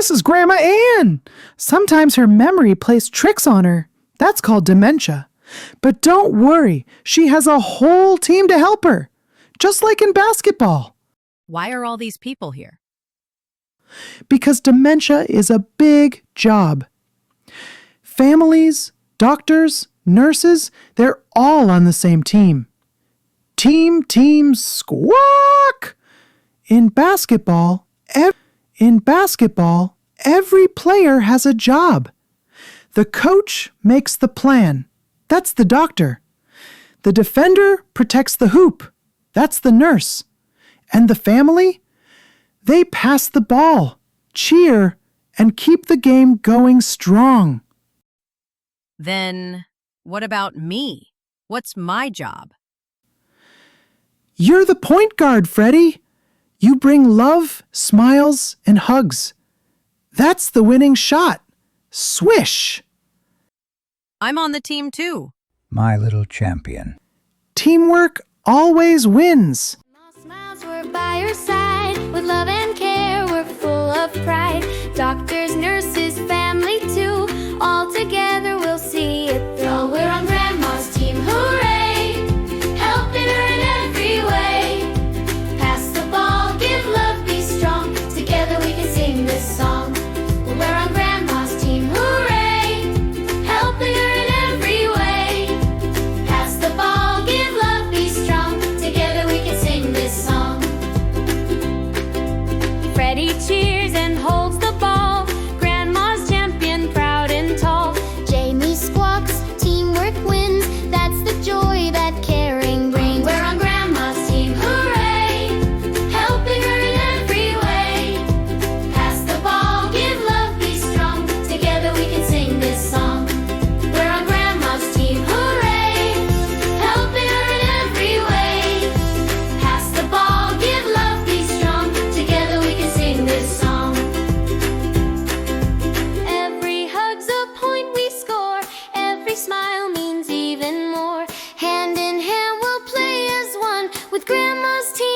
this is Grandma Ann. Sometimes her memory plays tricks on her. That's called dementia. But don't worry, she has a whole team to help her, just like in basketball. Why are all these people here? Because dementia is a big job. Families, doctors, nurses, they're all on the same team. Team, squawk! In basketball, every player has a job. The coach makes the plan. That's the doctor. The defender protects the hoop. That's the nurse. And the family? They pass the ball, cheer, and keep the game going strong. Then, what about me? What's my job? You're the point guard, Freddy. You bring love, smiles, and hugs. That's the winning shot. Swish! I'm on the team too. My little champion. Teamwork always wins. Small smiles, we're by your side. With love and care, we're full of pride. Doctors, nurses, family too. All together we'll see it through. We're on Grandma's team, hooray! Helping her in every way. Pass the ball, give love, be strong. Together we can sing this song. We're on Grandma's team, hooray! Helping her in every way. Pass the ball, give love, be strong. Together we can sing this song. Freddy cheers and holds the ball. Grandma's champion, proud and tall. Jaimie squawks, teamwork wins. That's the joy that caring brings. We're on Grandma's team, hooray! Helping her in every way. Pass the ball, give love, be strong. Together we can sing this song. We're on Grandma's team, hooray! Helping her in every way. Pass the ball, give love, be strong. Together we can sing this song. Every hug's a point we score. Every smile means even more. Hand in hand we'll play as one with Grandma's team.